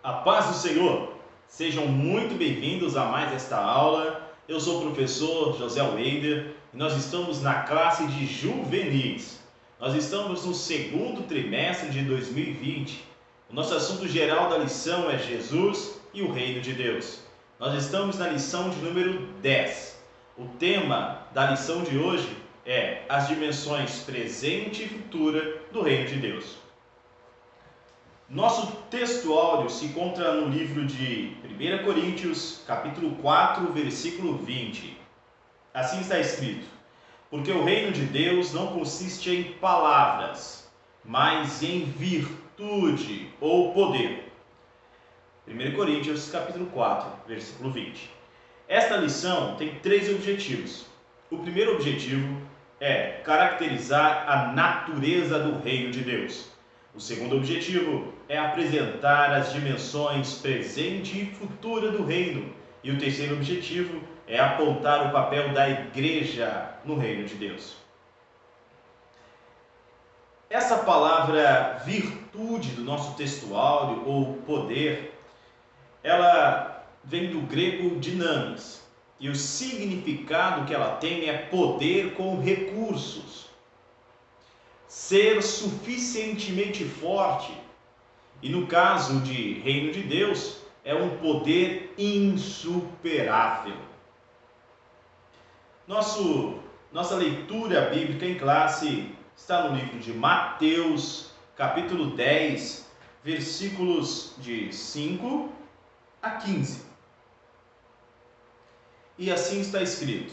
A paz do Senhor! Sejam muito bem-vindos a mais esta aula. Eu sou o professor José Weider e nós estamos na classe de juvenis. Nós estamos no segundo trimestre de 2020. O nosso assunto geral da lição é Jesus e o Reino de Deus. Nós estamos na lição de número 10. O tema da lição de hoje é as dimensões presente e futura do Reino de Deus. Nosso texto áudio se encontra no livro de 1 Coríntios, capítulo 4, versículo 20. Assim está escrito: porque o reino de Deus não consiste em palavras, mas em virtude ou poder. 1 Coríntios, capítulo 4, versículo 20. Esta lição tem 3 objetivos. O primeiro objetivo é caracterizar a natureza do reino de Deus. O segundo objetivo é apresentar as dimensões presente e futura do reino. E o terceiro objetivo é apontar o papel da igreja no reino de Deus. Essa palavra virtude do nosso texto áureo, ou poder, ela vem do grego dinamis. E o significado que ela tem é poder com recursos. Ser suficientemente forte. E no caso de reino de Deus, é um poder insuperável. Nossa leitura bíblica em classe está no livro de Mateus, capítulo 10, versículos de 5 a 15. E assim está escrito: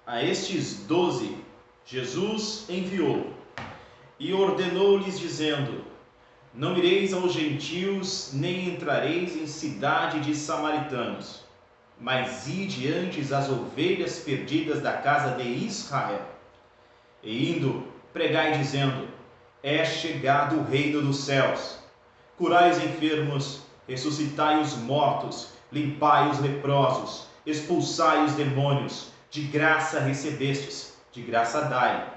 a estes 12 Jesus enviou e ordenou-lhes dizendo: não ireis aos gentios, nem entrareis em cidade de samaritanos, mas ide antes as ovelhas perdidas da casa de Israel. E indo, pregai dizendo: é chegado o reino dos céus. Curai os enfermos, ressuscitai os mortos, limpai os leprosos, expulsai os demônios. De graça recebestes, de graça dai.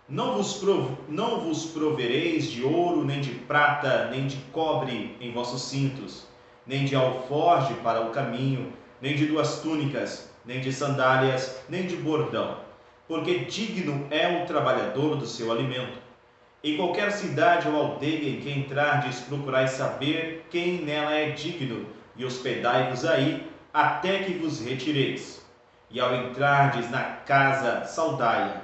Não vos provereis de ouro, nem de prata, nem de cobre em vossos cintos, nem de alforje para o caminho, nem de 2 túnicas, nem de sandálias, nem de bordão, porque digno é o trabalhador do seu alimento. Em qualquer cidade ou aldeia em que entrardes, procurai saber quem nela é digno, e hospedai-vos aí, até que vos retireis. E ao entrardes na casa, saudai-a.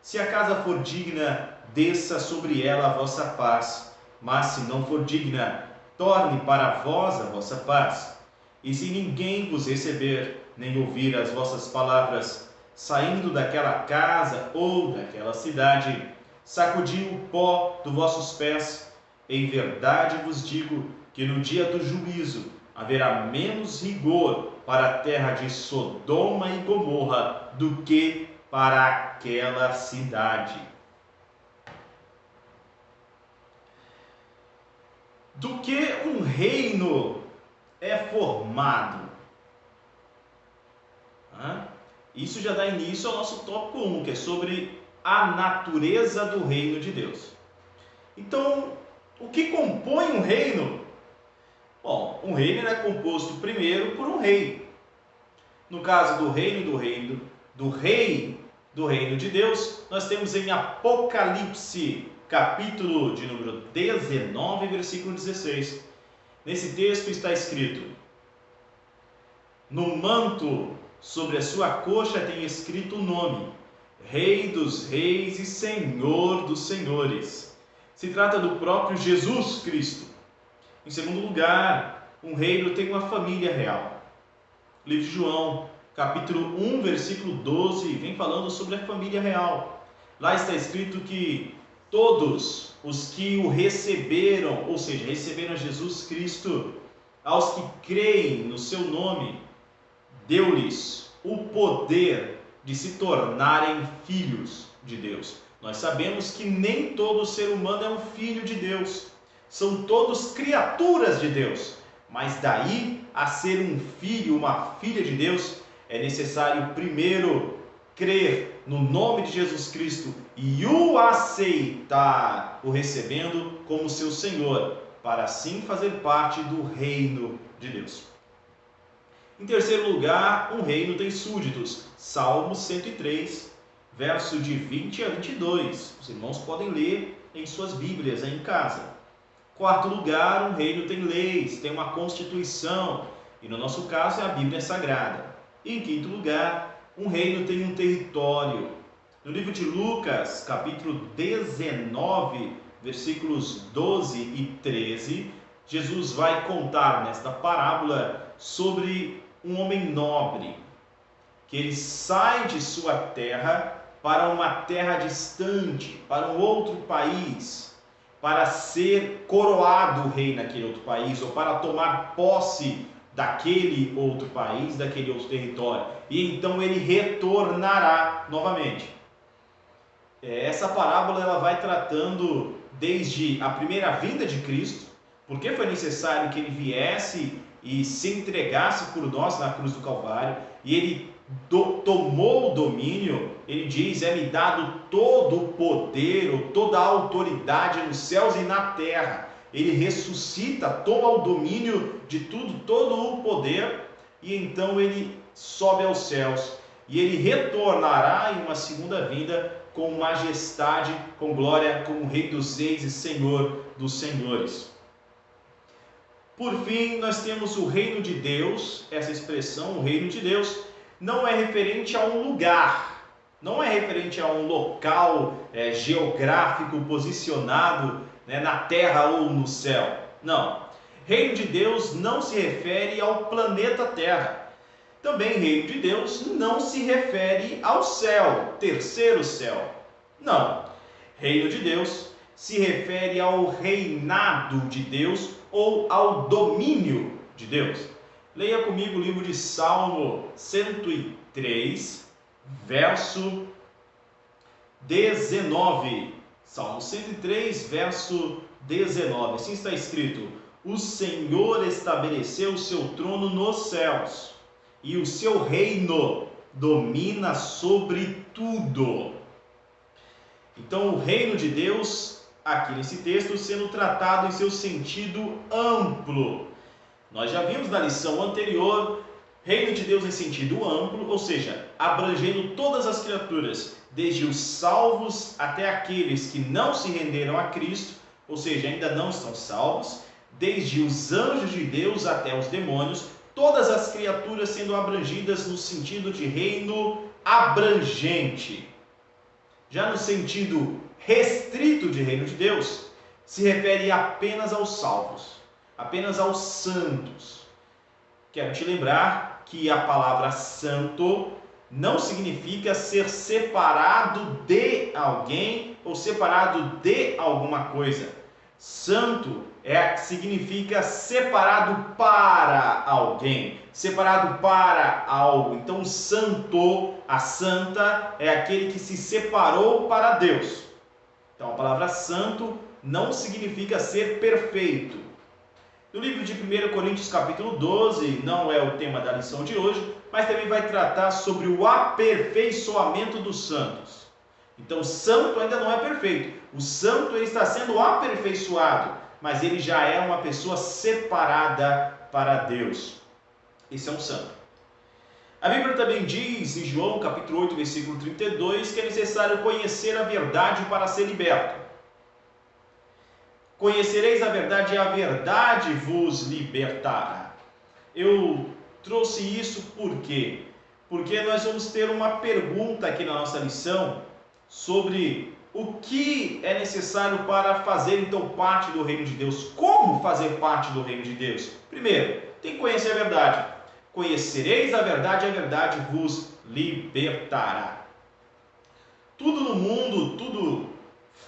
Se a casa for digna, desça sobre ela a vossa paz. Mas se não for digna, torne para vós a vossa paz. E se ninguém vos receber, nem ouvir as vossas palavras, saindo daquela casa ou daquela cidade, sacudi o pó dos vossos pés. Em verdade vos digo que no dia do juízo haverá menos rigor para a terra de Sodoma e Gomorra do que para aquela cidade. Do que um reino é formado? Isso já dá início ao nosso tópico 1, que é sobre a natureza do reino de Deus. Então, o que compõe um reino? Bom, um reino é composto primeiro por um rei. No caso do rei do reino de Deus, nós temos em Apocalipse, capítulo de número 19, versículo 16. Nesse texto está escrito: no manto sobre a sua coxa tem escrito o nome: Rei dos Reis e Senhor dos Senhores. Se trata do próprio Jesus Cristo. Em segundo lugar, um reino tem uma família real. Livro de João, capítulo 1, versículo 12, vem falando sobre a família real. Lá está escrito que todos os que o receberam, ou seja, receberam Jesus Cristo, aos que creem no seu nome, deu-lhes o poder de se tornarem filhos de Deus. Nós sabemos que nem todo ser humano é um filho de Deus. São todos criaturas de Deus. Mas daí a ser um filho, uma filha de Deus, é necessário primeiro crer no nome de Jesus Cristo e o aceitar, o recebendo como seu Senhor. para assim fazer parte do reino de Deus. Em terceiro lugar, um reino tem súditos. Salmo 103, verso de 20 a 22. Os irmãos podem ler em suas Bíblias aí em casa. Quarto lugar, um reino tem leis, tem uma constituição, e no nosso caso é a Bíblia Sagrada. E em quinto lugar, um reino tem um território. No livro de Lucas, capítulo 19, versículos 12 e 13, Jesus vai contar nesta parábola sobre um homem nobre, que ele sai de sua terra para uma terra distante, para um outro país, para ser coroado rei naquele outro país, ou para tomar posse daquele outro país, daquele outro território. E então ele retornará novamente. Essa parábola ela vai tratando desde a primeira vinda de Cristo, porque foi necessário que ele viesse e se entregasse por nós na cruz do Calvário, e ele tomou o domínio. Ele diz: é-me dado todo o poder, toda a autoridade nos céus e na terra. Ele ressuscita, toma o domínio de tudo, todo o poder, e então ele sobe aos céus, e ele retornará em uma segunda vinda com majestade, com glória, como Rei dos Reis e Senhor dos Senhores. Por fim, nós temos o reino de Deus. Essa expressão, o reino de Deus, não é referente a um lugar, não é referente a um local geográfico posicionado na terra ou no céu. Não. Reino de Deus não se refere ao planeta Terra. Também reino de Deus não se refere ao céu, terceiro céu. Não. Reino de Deus se refere ao reinado de Deus ou ao domínio de Deus. Leia comigo o livro de Salmo 103, verso 19. Salmo 103, verso 19. Assim está escrito: o Senhor estabeleceu o seu trono nos céus, e o seu reino domina sobre tudo. Então, o reino de Deus, aqui nesse texto, sendo tratado em seu sentido amplo. Nós já vimos na lição anterior, reino de Deus em sentido amplo, ou seja, abrangendo todas as criaturas, desde os salvos até aqueles que não se renderam a Cristo, ou seja, ainda não estão salvos, desde os anjos de Deus até os demônios, todas as criaturas sendo abrangidas no sentido de reino abrangente. Já no sentido restrito de reino de Deus, se refere apenas aos salvos, apenas aos santos. Quero te lembrar que a palavra santo não significa ser separado de alguém ou separado de alguma coisa. Santo significa separado para alguém, separado para algo. Então, santo, a santa, é aquele que se separou para Deus. Então, a palavra santo não significa ser perfeito. No livro de 1 Coríntios capítulo 12, não é o tema da lição de hoje, mas também vai tratar sobre o aperfeiçoamento dos santos. Então, o santo ainda não é perfeito. O santo ele está sendo aperfeiçoado, mas ele já é uma pessoa separada para Deus. Esse é um santo. A Bíblia também diz em João capítulo 8, versículo 32, que é necessário conhecer a verdade para ser liberto. Conhecereis a verdade e a verdade vos libertará. Eu trouxe isso por quê? Porque nós vamos ter uma pergunta aqui na nossa lição sobre o que é necessário para fazer então parte do reino de Deus. Como fazer parte do reino de Deus? Primeiro, tem que conhecer a verdade. Conhecereis a verdade e a verdade vos libertará. Tudo no mundo, tudo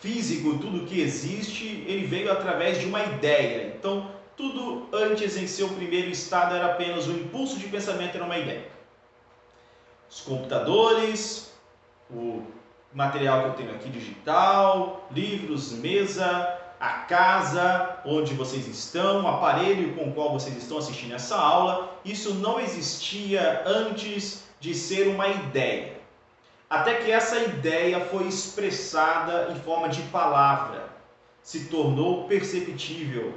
físico, tudo que existe, ele veio através de uma ideia. Então, tudo antes em seu primeiro estado era apenas um impulso de pensamento, era uma ideia. Os computadores, o material que eu tenho aqui digital, livros, mesa, a casa onde vocês estão, o aparelho com o qual vocês estão assistindo essa aula, isso não existia antes de ser uma ideia. Até que essa ideia foi expressada em forma de palavra, se tornou perceptível.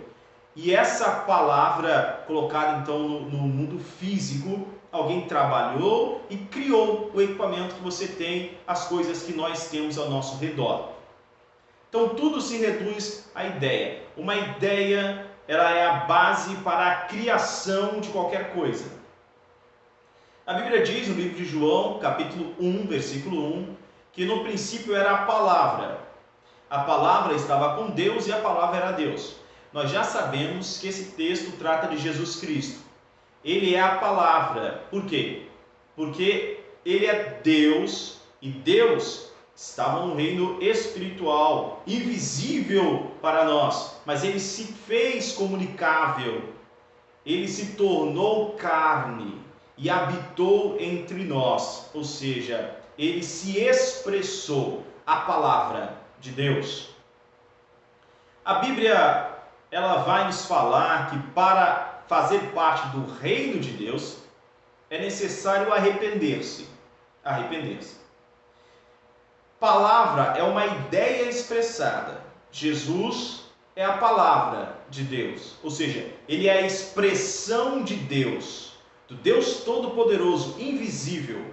E essa palavra colocada então no mundo físico, alguém trabalhou e criou o equipamento que você tem, as coisas que nós temos ao nosso redor. Então tudo se reduz à ideia. Uma ideia, ela é a base para a criação de qualquer coisa. A Bíblia diz no livro de João, capítulo 1, versículo 1, que no princípio era a palavra. A palavra estava com Deus e a palavra era Deus. Nós já sabemos que esse texto trata de Jesus Cristo. Ele é a palavra. Por quê? Porque ele é Deus e Deus estava no reino espiritual, invisível para nós, mas ele se fez comunicável. Ele se tornou carne e habitou entre nós, ou seja, ele se expressou, a palavra de Deus. A Bíblia, ela vai nos falar que para fazer parte do reino de Deus é necessário arrepender-se. Arrepender-se. Palavra é uma ideia expressada. Jesus é a palavra de Deus, ou seja, ele é a expressão de Deus, do Deus Todo-Poderoso, invisível,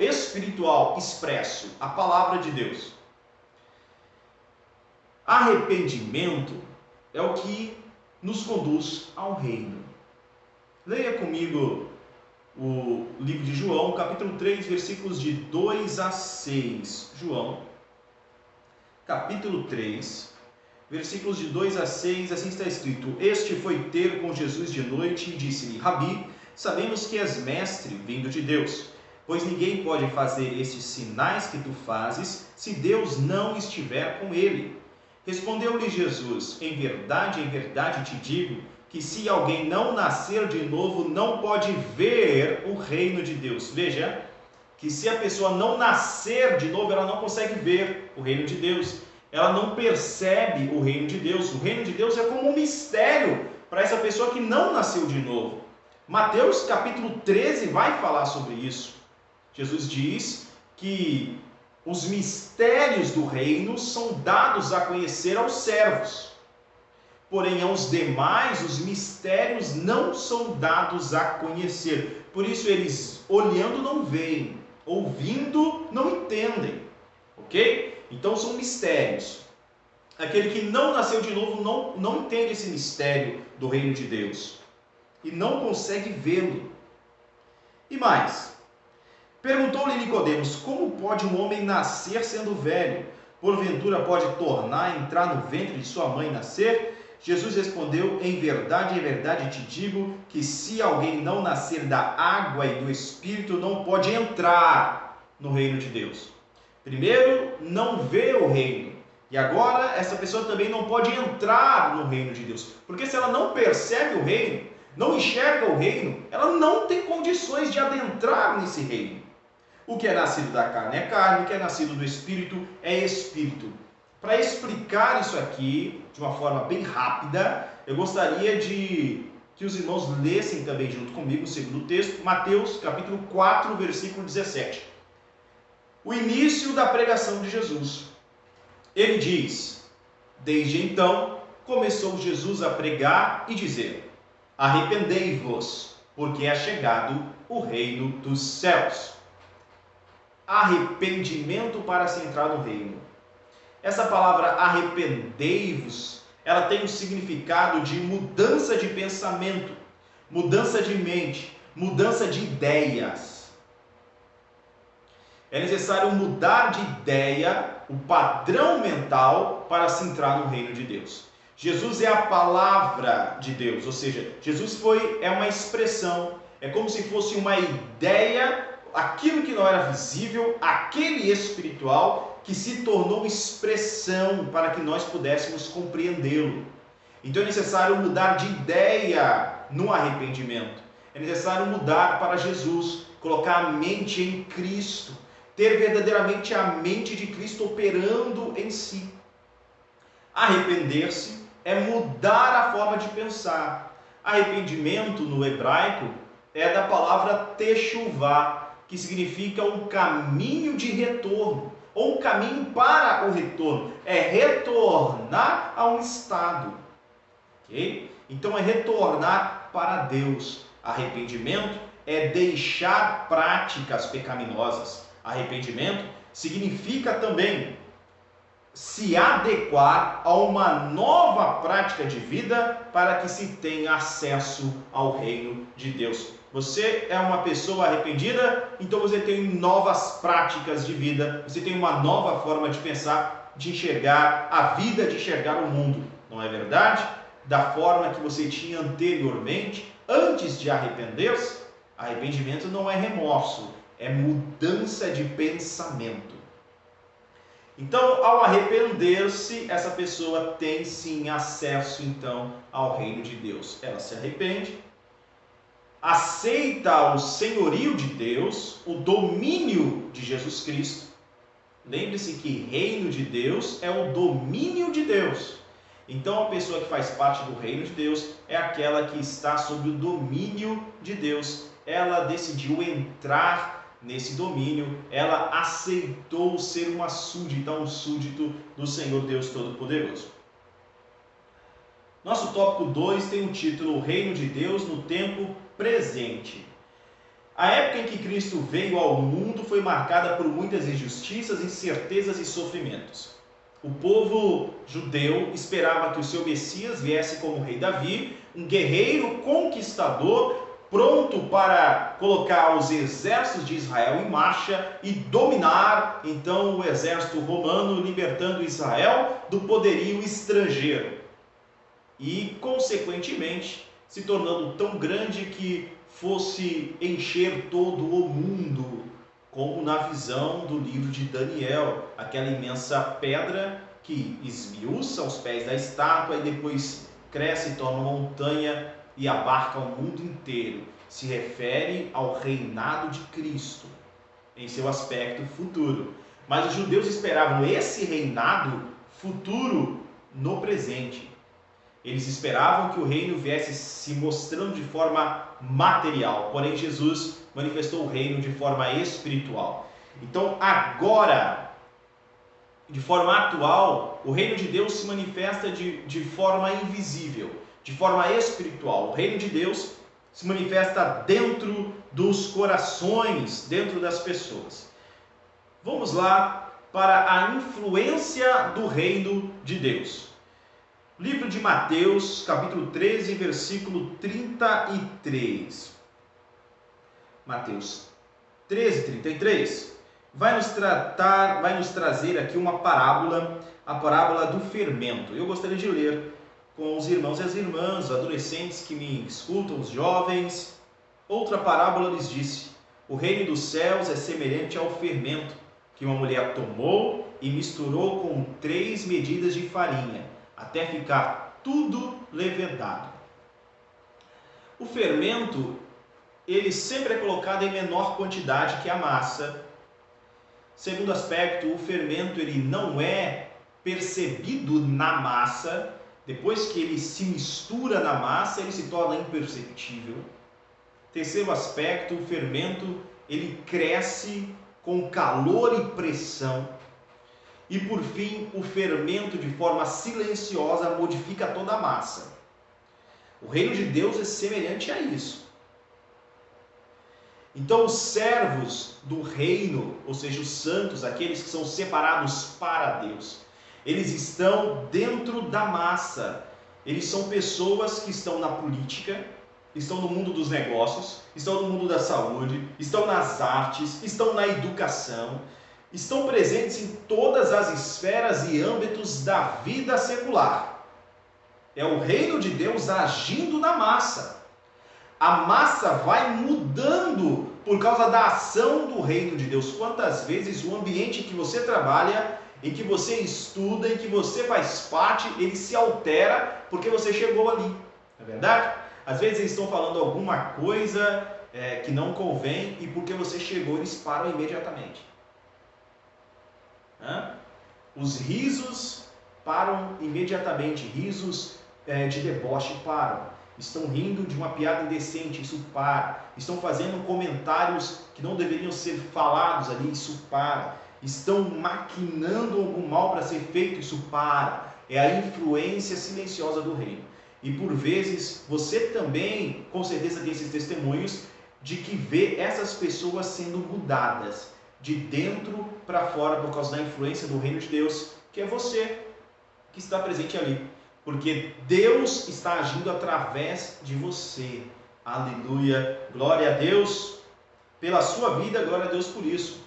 espiritual, expresso, a palavra de Deus. Arrependimento é o que nos conduz ao reino. Leia comigo o livro de João, capítulo 3, versículos de 2 a 6. João, capítulo 3, versículos de 2 a 6, assim está escrito: Este foi ter com Jesus de noite e disse-lhe: Rabi, sabemos que és mestre vindo de Deus, pois ninguém pode fazer estes sinais que tu fazes se Deus não estiver com ele. Respondeu-lhe Jesus: em verdade te digo, que se alguém não nascer de novo, não pode ver o reino de Deus. Veja, que se a pessoa não nascer de novo, ela não consegue ver o reino de Deus. Ela não percebe o reino de Deus. O reino de Deus é como um mistério para essa pessoa que não nasceu de novo. Mateus capítulo 13 vai falar sobre isso. Jesus diz que os mistérios do reino são dados a conhecer aos servos. Porém, aos demais, os mistérios não são dados a conhecer. Por isso, eles olhando não veem, ouvindo não entendem. Ok? Então, são mistérios. Aquele que não nasceu de novo não entende esse mistério do reino de Deus. E não consegue vê-lo. E mais, perguntou-lhe Nicodemos: como pode um homem nascer sendo velho? Porventura pode tornar a entrar no ventre de sua mãe e nascer? Jesus respondeu: em verdade te digo, que se alguém não nascer da água e do Espírito, não pode entrar no reino de Deus. Primeiro, não vê o reino. E agora, essa pessoa também não pode entrar no reino de Deus. Porque se ela não percebe o reino, não enxerga o reino, ela não tem condições de adentrar nesse reino. O que é nascido da carne é carne, o que é nascido do Espírito é Espírito. Para explicar isso aqui de uma forma bem rápida, eu gostaria de que os irmãos lessem também junto comigo o segundo texto, Mateus capítulo 4, versículo 17. O início da pregação de Jesus. Ele diz: desde então começou Jesus a pregar e dizer: arrependei-vos, porque é chegado o reino dos céus. Arrependimento para se entrar no reino. Essa palavra arrependei-vos, ela tem um significado de mudança de pensamento, mudança de mente, mudança de ideias. É necessário mudar de ideia, o padrão mental, para se entrar no reino de Deus. Jesus é a palavra de Deus, ou seja, Jesus é uma expressão, é como se fosse uma ideia, aquilo que não era visível, aquele espiritual, que se tornou expressão para que nós pudéssemos compreendê-lo. Então é necessário mudar de ideia no arrependimento. É necessário mudar para Jesus, colocar a mente em Cristo, ter verdadeiramente a mente de Cristo operando em si. Arrepender-se é mudar a forma de pensar. Arrependimento no hebraico é da palavra techuvá, que significa um caminho de retorno, ou um caminho para o retorno, é retornar a um estado. ok? Então é retornar para Deus. Arrependimento é deixar práticas pecaminosas. Arrependimento significa também se adequar a uma nova prática de vida para que se tenha acesso ao reino de Deus. Você é uma pessoa arrependida, então você tem novas práticas de vida, você tem uma nova forma de pensar, de enxergar a vida, de enxergar o mundo. Não é verdade? Da forma que você tinha anteriormente, antes de arrepender-se. Arrependimento não é remorso, é mudança de pensamento. Então, ao arrepender-se, essa pessoa tem sim acesso então ao reino de Deus. Ela se arrepende, aceita o senhorio de Deus, o domínio de Jesus Cristo. Lembre-se que reino de Deus é o domínio de Deus. Então, a pessoa que faz parte do reino de Deus é aquela que está sob o domínio de Deus. Ela decidiu entrar nesse domínio, ela aceitou ser uma súdita, um súdito do Senhor Deus Todo-Poderoso. Nosso tópico 2 tem o título: O Reino de Deus no Tempo Presente. A época em que Cristo veio ao mundo foi marcada por muitas injustiças, incertezas e sofrimentos. O povo judeu esperava que o seu Messias viesse como rei Davi, um guerreiro conquistador, pronto para colocar os exércitos de Israel em marcha e dominar então o exército romano, libertando Israel do poderio estrangeiro e, consequentemente, se tornando tão grande que fosse encher todo o mundo, como na visão do livro de Daniel, aquela imensa pedra que esmiuça aos pés da estátua e depois cresce e torna uma montanha e abarca o mundo inteiro. Se refere ao reinado de Cristo em seu aspecto futuro. Mas os judeus esperavam esse reinado futuro no presente. Eles esperavam que o reino viesse se mostrando de forma material, porém Jesus manifestou o reino de forma espiritual. Então agora, de forma atual, o reino de Deus se manifesta de forma invisível, de forma espiritual. O reino de Deus se manifesta dentro dos corações, dentro das pessoas. Vamos lá para a influência do reino de Deus. Livro de Mateus, capítulo 13, versículo 33. Mateus 13, 33. Vai nos trazer aqui uma parábola, a parábola do fermento. Eu gostaria de ler com os irmãos e as irmãs, os adolescentes que me escutam, os jovens. Outra parábola lhes disse: o reino dos céus é semelhante ao fermento que uma mulher tomou e misturou com 3 medidas de farinha, até ficar tudo levedado. O fermento, ele sempre é colocado em menor quantidade que a massa. Segundo aspecto, o fermento ele não é percebido na massa. Depois que ele se mistura na massa, ele se torna imperceptível. Terceiro aspecto, o fermento ele cresce com calor e pressão. E por fim, o fermento de forma silenciosa modifica toda a massa. O reino de Deus é semelhante a isso. Então os servos do reino, ou seja, os santos, aqueles que são separados para Deus, eles estão dentro da massa. Eles são pessoas que estão na política, estão no mundo dos negócios, estão no mundo da saúde, estão nas artes, estão na educação, estão presentes em todas as esferas e âmbitos da vida secular. É o reino de Deus agindo na massa. A massa vai mudando por causa da ação do reino de Deus. Quantas vezes o ambiente em que você trabalha, em que você estuda, em que você faz parte, ele se altera porque você chegou ali. Não é verdade? Às vezes eles estão falando alguma coisa que não convém e porque você chegou eles param imediatamente. Os risos param imediatamente, risos de deboche param. Estão rindo de uma piada indecente, isso para. Estão fazendo comentários que não deveriam ser falados ali, isso para. Estão maquinando algum mal para ser feito, isso para. É a influência silenciosa do reino. E por vezes você também, com certeza, tem esses testemunhos de que vê essas pessoas sendo mudadas de dentro para fora por causa da influência do reino de Deus, que é você que está presente ali. Porque Deus está agindo através de você. Aleluia! Glória a Deus pela sua vida, glória a Deus por isso.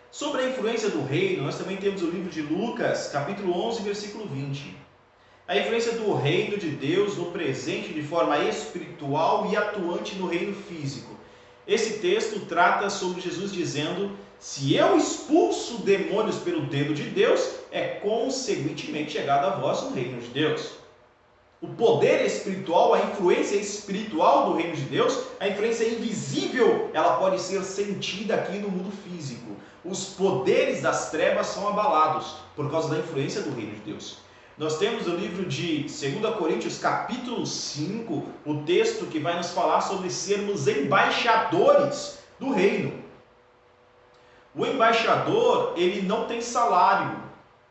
Sobre a influência do reino, nós também temos o livro de Lucas, capítulo 11, versículo 20. A influência do reino de Deus no presente de forma espiritual e atuante no reino físico. Esse texto trata sobre Jesus dizendo: se eu expulso demônios pelo dedo de Deus, é consequentemente chegado a vós o reino de Deus. O poder espiritual, a influência espiritual do reino de Deus, a influência invisível, ela pode ser sentida aqui no mundo físico. Os poderes das trevas são abalados por causa da influência do reino de Deus. Nós temos no livro de 2 Coríntios, capítulo 5, o texto que vai nos falar sobre sermos embaixadores do reino. O embaixador, ele não tem salário.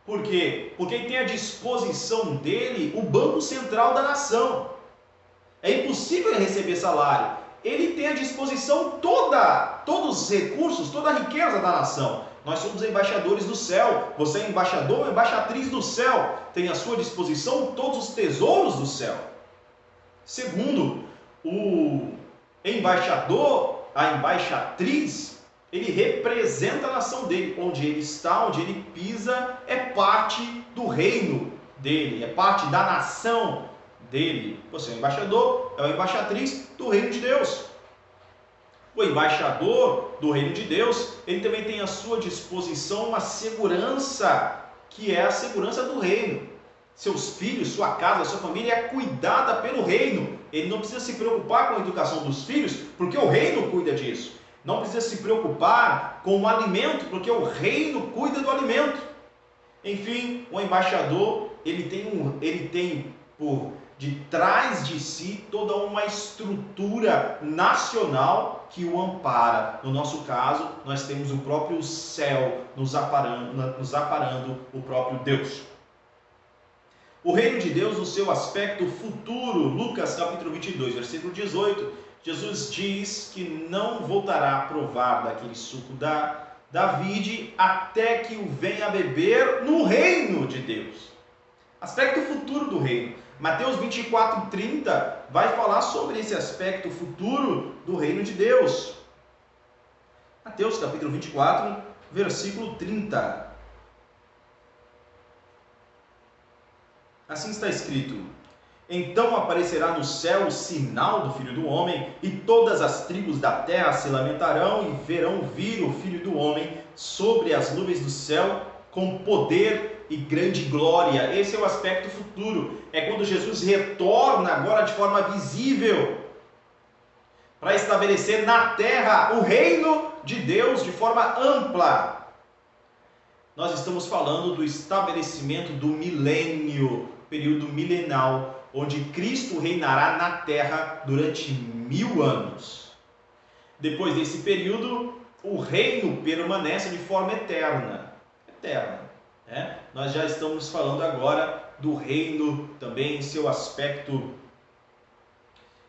Por quê? Porque ele tem à disposição dele o Banco Central da nação. É impossível ele receber salário. Ele tem à disposição todos os recursos, toda a riqueza da nação. Nós somos embaixadores do céu. Você é embaixador ou embaixatriz do céu. Tem à sua disposição todos os tesouros do céu. Segundo, o embaixador, a embaixatriz, ele representa a nação dele. Onde ele está, onde ele pisa, é parte do reino dele, é parte da nação dele. Você é o embaixador, é a embaixatriz do reino de Deus. O embaixador do reino de Deus, ele também tem à sua disposição uma segurança, que é a segurança do reino. Seus filhos, sua casa, sua família é cuidada pelo reino. Ele não precisa se preocupar com a educação dos filhos, porque o reino cuida disso. Não precisa se preocupar com o alimento, porque o reino cuida do alimento. Enfim, o embaixador, ele tem por detrás de si toda uma estrutura nacional que o ampara. No nosso caso, nós temos o próprio céu nos aparando o próprio Deus. O reino de Deus no seu aspecto futuro, Lucas capítulo 22, versículo 18, Jesus diz que não voltará a provar daquele suco da vide até que o venha beber no reino de Deus. Aspecto futuro do reino. Mateus 24, 30 vai falar sobre esse aspecto futuro do reino de Deus. Mateus capítulo 24, versículo 30. Assim está escrito: então aparecerá no céu o sinal do Filho do Homem, e todas as tribos da terra se lamentarão e verão vir o Filho do Homem sobre as nuvens do céu com poder e grande glória. Esse é o aspecto futuro. É quando Jesus retorna agora de forma visível para estabelecer na terra o reino de Deus de forma ampla. Nós estamos falando do estabelecimento do milênio, período milenal, onde Cristo reinará na terra durante 1000 anos. Depois desse período, o reino permanece de forma eterna. Nós já estamos falando agora do reino também em seu aspecto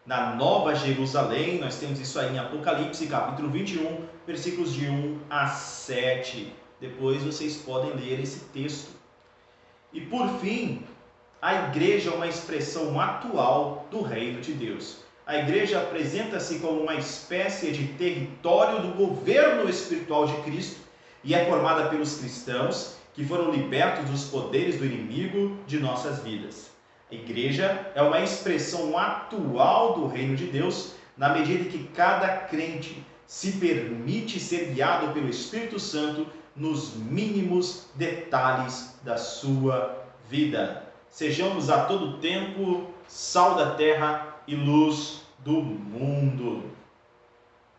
na Nova Jerusalém. Nós temos isso aí em Apocalipse, capítulo 21, versículos de 1 a 7. Depois vocês podem ler esse texto. E por fim, a igreja é uma expressão atual do reino de Deus. A igreja apresenta-se como uma espécie de território do governo espiritual de Cristo e é formada pelos cristãos que foram libertos dos poderes do inimigo de nossas vidas. A igreja é uma expressão atual do reino de Deus na medida em que cada crente se permite ser guiado pelo Espírito Santo nos mínimos detalhes da sua vida. Sejamos a todo tempo sal da terra e luz do mundo.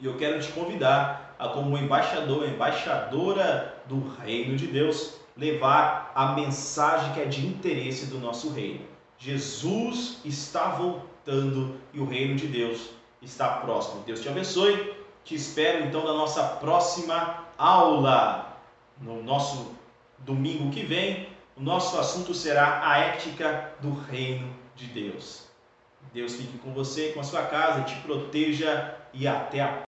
E eu quero te convidar a, como embaixador, embaixadora do reino de Deus, levar a mensagem que é de interesse do nosso reino. Jesus está voltando e o reino de Deus está próximo. Deus te abençoe. Te espero então na nossa próxima aula, no nosso domingo que vem, O nosso assunto será a ética do reino de Deus. Deus fique com você, com a sua casa, te proteja e até a próxima.